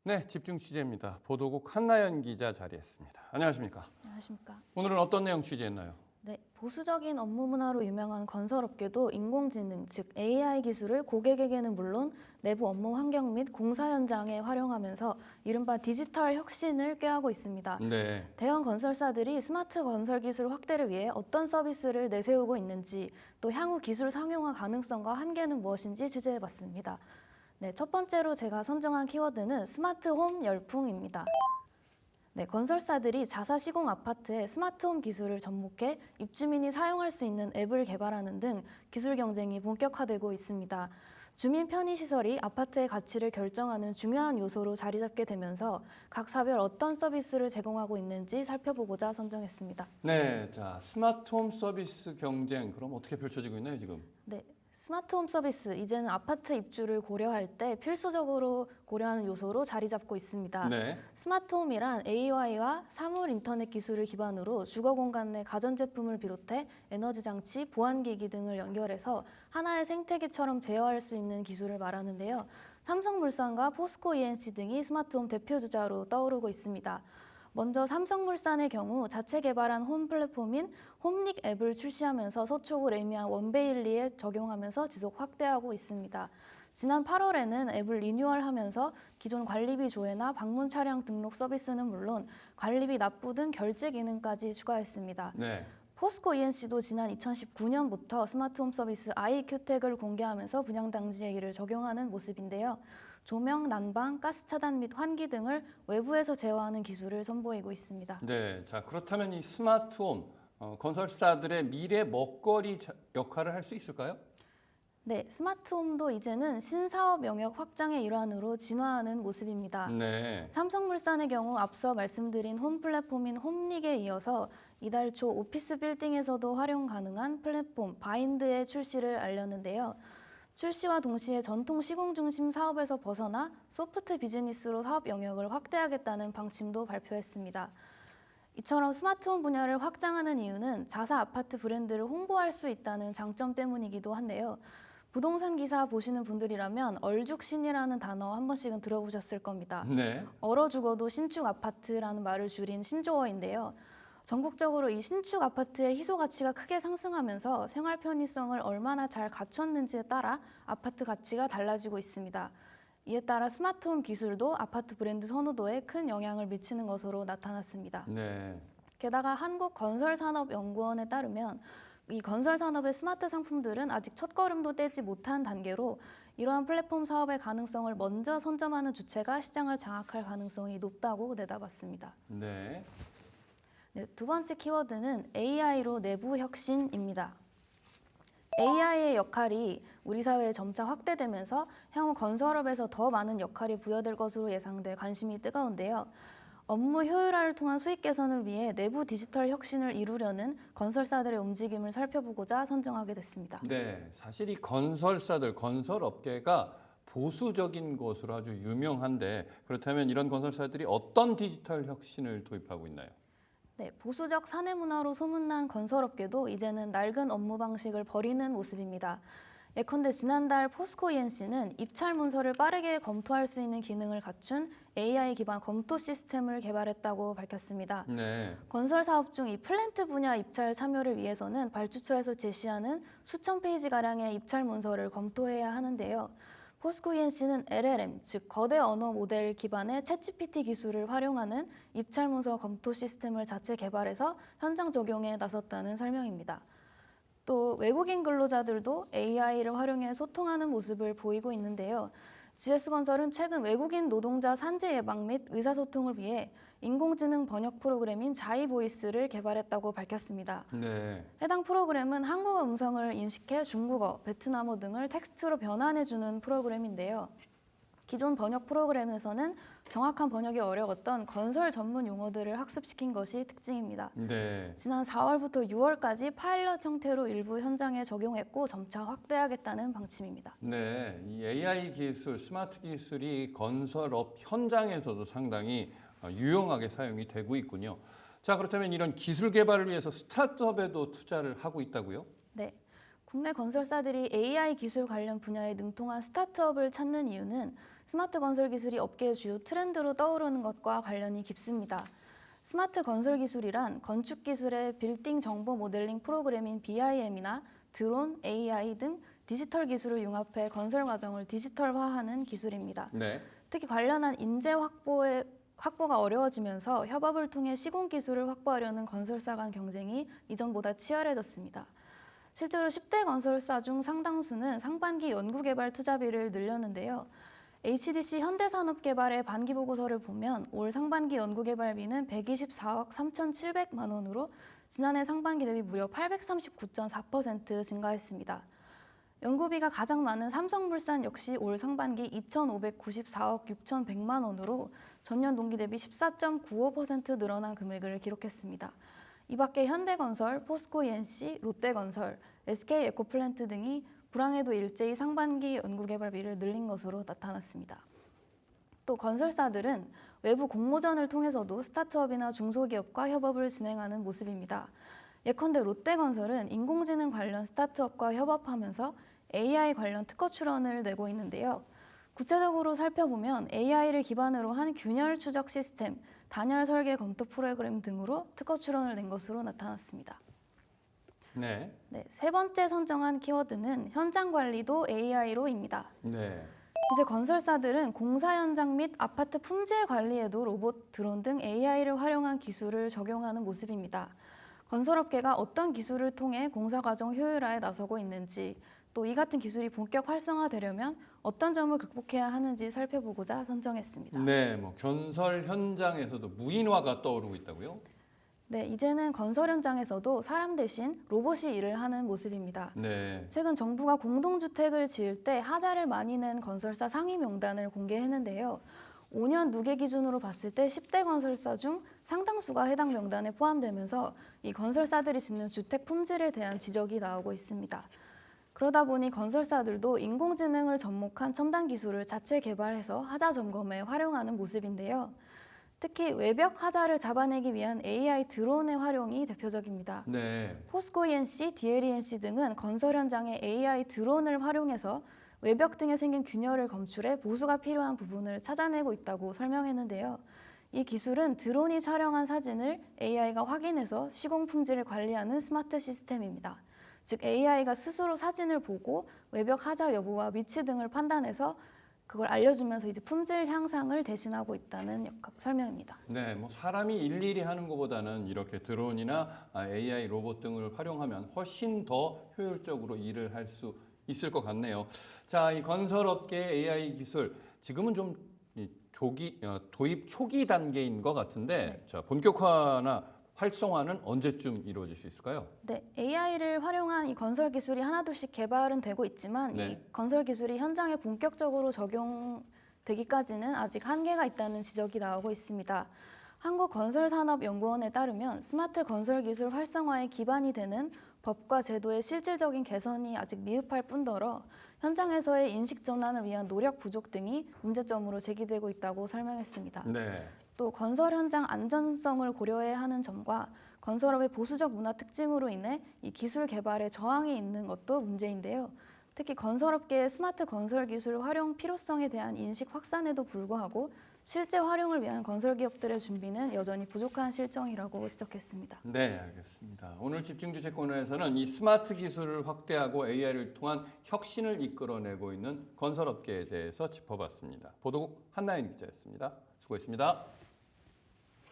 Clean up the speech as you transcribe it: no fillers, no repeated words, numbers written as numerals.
네, 집중 취재입니다. 보도국 한나연 기자 자리했습니다. 안녕하십니까? 안녕하십니까? 오늘은 어떤 내용 취재했나요? 네, 보수적인 업무 문화로 유명한 건설업계도 인공지능, 즉 AI 기술을 고객에게는 물론 내부 업무 환경 및 공사 현장에 활용하면서 이른바 디지털 혁신을 꾀하고 있습니다. 네. 대형 건설사들이 스마트 건설 기술 확대를 위해 어떤 서비스를 내세우고 있는지, 또 향후 기술 상용화 가능성과 한계는 무엇인지 취재해봤습니다. 네, 첫 번째로 제가 선정한 키워드는 스마트홈 열풍입니다. 네, 건설사들이 자사 시공 아파트에 스마트홈 기술을 접목해 입주민이 사용할 수 있는 앱을 개발하는 등 기술 경쟁이 본격화되고 있습니다. 주민 편의시설이 아파트의 가치를 결정하는 중요한 요소로 자리 잡게 되면서 각 사별 어떤 서비스를 제공하고 있는지 살펴보고자 선정했습니다. 네, 자, 스마트홈 서비스 경쟁 그럼 어떻게 펼쳐지고 있나요, 지금? 네, 스마트홈 서비스, 이제는 아파트 입주를 고려할 때 필수적으로 고려하는 요소로 자리 잡고 있습니다. 네. 스마트홈이란 AI와 사물 인터넷 기술을 기반으로 주거 공간 내 가전제품을 비롯해 에너지 장치, 보안기기 등을 연결해서 하나의 생태계처럼 제어할 수 있는 기술을 말하는데요. 삼성물산과 포스코 ENC 등이 스마트홈 대표주자로 떠오르고 있습니다. 먼저 삼성물산의 경우 자체 개발한 홈 플랫폼인 홈닉 앱을 출시하면서 서촉을 의미한 원베일리에 적용하면서 지속 확대하고 있습니다. 지난 8월에는 앱을 리뉴얼하면서 기존 관리비 조회나 방문 차량 등록 서비스는 물론 관리비 납부 등 결제 기능까지 추가했습니다. 네. 포스코 ENC도 지난 2019년부터 스마트홈 서비스 아이큐텍을 공개하면서 분양단지에 이를 적용하는 모습인데요. 조명, 난방, 가스 차단 및 환기 등을 외부에서 제어하는 기술을 선보이고 있습니다. 네, 자, 그렇다면 이 스마트홈 건설사들의 미래 먹거리 역할을 할 수 있을까요? 네, 스마트홈도 이제는 신사업 영역 확장의 일환으로 진화하는 모습입니다. 네. 삼성물산의 경우 앞서 말씀드린 홈 플랫폼인 홈닉에 이어서 이달 초 오피스 빌딩에서도 활용 가능한 플랫폼 바인드의 출시를 알렸는데요. 출시와 동시에 전통 시공 중심 사업에서 벗어나 소프트 비즈니스로 사업 영역을 확대하겠다는 방침도 발표했습니다. 이처럼 스마트홈 분야를 확장하는 이유는 자사 아파트 브랜드를 홍보할 수 있다는 장점 때문이기도 한데요. 부동산 기사 보시는 분들이라면 얼죽신이라는 단어 한 번씩은 들어보셨을 겁니다. 네. 얼어 죽어도 신축 아파트라는 말을 줄인 신조어인데요. 전국적으로 이 신축 아파트의 희소 가치가 크게 상승하면서 생활 편의성을 얼마나 잘 갖췄는지에 따라 아파트 가치가 달라지고 있습니다. 이에 따라 스마트홈 기술도 아파트 브랜드 선호도에 큰 영향을 미치는 것으로 나타났습니다. 네. 게다가 한국건설산업연구원에 따르면 이 건설 산업의 스마트 상품들은 아직 첫걸음도 떼지 못한 단계로 이러한 플랫폼 사업의 가능성을 먼저 선점하는 주체가 시장을 장악할 가능성이 높다고 내다봤습니다. 네. 네, 두 번째 키워드는 AI로 내부 혁신입니다. AI의 역할이 우리 사회에 점차 확대되면서 향후 건설업에서 더 많은 역할이 부여될 것으로 예상돼 관심이 뜨거운데요. 업무 효율화를 통한 수익 개선을 위해 내부 디지털 혁신을 이루려는 건설사들의 움직임을 살펴보고자 선정하게 됐습니다. 네, 사실 이 건설사들, 건설업계가 보수적인 것으로 아주 유명한데 그렇다면 이런 건설사들이 어떤 디지털 혁신을 도입하고 있나요? 네, 보수적 사내 문화로 소문난 건설업계도 이제는 낡은 업무 방식을 버리는 모습입니다. 예컨대 지난달 포스코 ENC는 입찰 문서를 빠르게 검토할 수 있는 기능을 갖춘 AI 기반 검토 시스템을 개발했다고 밝혔습니다. 네. 건설 사업 중 이 플랜트 분야 입찰 참여를 위해서는 발주처에서 제시하는 수천 페이지가량의 입찰 문서를 검토해야 하는데요. 포스코 ENC는 LLM, 즉 거대 언어 모델 기반의 챗GPT 기술을 활용하는 입찰 문서 검토 시스템을 자체 개발해서 현장 적용에 나섰다는 설명입니다. 또 외국인 근로자들도 AI를 활용해 소통하는 모습을 보이고 있는데요. GS건설은 최근 외국인 노동자 산재 예방 및 의사소통을 위해 인공지능 번역 프로그램인 자이보이스를 개발했다고 밝혔습니다. 네. 해당 프로그램은 한국어 음성을 인식해 중국어, 베트남어 등을 텍스트로 변환해주는 프로그램인데요. 기존 번역 프로그램에서는 정확한 번역이 어려웠던 건설 전문 용어들을 학습시킨 것이 특징입니다. 네. 지난 4월부터 6월까지 파일럿 형태로 일부 현장에 적용했고 점차 확대하겠다는 방침입니다. 네, 이 AI 기술, 스마트 기술이 건설업 현장에서도 상당히 유용하게 사용이 되고 있군요. 자, 그렇다면 이런 기술 개발을 위해서 스타트업에도 투자를 하고 있다고요? 네. 국내 건설사들이 AI 기술 관련 분야에 능통한 스타트업을 찾는 이유는 스마트 건설 기술이 업계의 주요 트렌드로 떠오르는 것과 관련이 깊습니다. 스마트 건설 기술이란 건축 기술의 빌딩 정보 모델링 프로그램인 BIM이나 드론, AI 등 디지털 기술을 융합해 건설 과정을 디지털화하는 기술입니다. 네. 특히 관련한 인재 확보가 어려워지면서 협업을 통해 시공 기술을 확보하려는 건설사 간 경쟁이 이전보다 치열해졌습니다. 실제로 10대 건설사 중 상당수는 상반기 연구개발 투자비를 늘렸는데요. HDC 현대산업개발의 반기보고서를 보면 올 상반기 연구개발비는 124억 3,700만 원으로 지난해 상반기 대비 무려 839.4% 증가했습니다. 연구비가 가장 많은 삼성물산 역시 올 상반기 2,594억 6,100만 원으로 전년 동기 대비 14.95% 늘어난 금액을 기록했습니다. 이 밖에 현대건설, 포스코-ENC, 롯데건설, SK에코플랜트 등이 불황에도 일제히 상반기 연구개발비를 늘린 것으로 나타났습니다. 또 건설사들은 외부 공모전을 통해서도 스타트업이나 중소기업과 협업을 진행하는 모습입니다. 예컨대 롯데건설은 인공지능 관련 스타트업과 협업하면서 AI 관련 특허 출원을 내고 있는데요. 구체적으로 살펴보면 AI를 기반으로 한 균열 추적 시스템, 단열 설계 검토 프로그램 등으로 특허 출원을 낸 것으로 나타났습니다. 네. 세 번째 선정한 키워드는 현장 관리도 AI로입니다. 네. 이제 건설사들은 공사 현장 및 아파트 품질 관리에도 로봇, 드론 등 AI를 활용한 기술을 적용하는 모습입니다. 건설업계가 어떤 기술을 통해 공사 과정 효율화에 나서고 있는지, 또 이 같은 기술이 본격 활성화되려면 어떤 점을 극복해야 하는지 살펴보고자 선정했습니다. 네, 뭐 건설 현장에서도 무인화가 떠오르고 있다고요? 네, 이제는 건설 현장에서도 사람 대신 로봇이 일을 하는 모습입니다. 네. 최근 정부가 공동주택을 지을 때 하자를 많이 낸 건설사 상위 명단을 공개했는데요. 5년 누계 기준으로 봤을 때 10대 건설사 중 상당수가 해당 명단에 포함되면서 이 건설사들이 짓는 주택 품질에 대한 지적이 나오고 있습니다. 그러다 보니 건설사들도 인공지능을 접목한 첨단 기술을 자체 개발해서 하자 점검에 활용하는 모습인데요. 특히 외벽 하자를 잡아내기 위한 AI 드론의 활용이 대표적입니다. 네. 포스코-ENC, DL-ENC 등은 건설 현장에 AI 드론을 활용해서 외벽 등에 생긴 균열을 검출해 보수가 필요한 부분을 찾아내고 있다고 설명했는데요. 이 기술은 드론이 촬영한 사진을 AI가 확인해서 시공 품질을 관리하는 스마트 시스템입니다. 즉 AI가 스스로 사진을 보고 외벽 하자 여부와 위치 등을 판단해서 그걸 알려주면서 이제 품질 향상을 대신하고 있다는 설명입니다. 네, 뭐 사람이 일일이 하는 것보다는 이렇게 드론이나 AI 로봇 등을 활용하면 훨씬 더 효율적으로 일을 할 수 있을 것 같네요. 자, 이 건설업계의 AI 기술 지금은 좀 도입 초기 단계인 것 같은데, 자, 본격화나 활성화는 언제쯤 이루어질 수 있을까요? 네, AI를 활용한 이 건설 기술이 하나둘씩 개발은 되고 있지만 네. 이 건설 기술이 현장에 본격적으로 적용되기까지는 아직 한계가 있다는 지적이 나오고 있습니다. 한국건설산업연구원에 따르면 스마트 건설 기술 활성화의 기반이 되는 법과 제도의 실질적인 개선이 아직 미흡할 뿐더러 현장에서의 인식 전환을 위한 노력 부족 등이 문제점으로 제기되고 있다고 설명했습니다. 네. 또 건설 현장 안전성을 고려해야 하는 점과 건설업의 보수적 문화 특징으로 인해 이 기술 개발에 저항이 있는 것도 문제인데요. 특히 건설업계의 스마트 건설 기술 활용 필요성에 대한 인식 확산에도 불구하고 실제 활용을 위한 건설기업들의 준비는 여전히 부족한 실정이라고 지적했습니다. 네, 알겠습니다. 오늘 집중주제 코너에서는 이 스마트 기술을 확대하고 AI를 통한 혁신을 이끌어내고 있는 건설업계에 대해서 짚어봤습니다. 보도국 한나인 기자였습니다. 수고했습니다.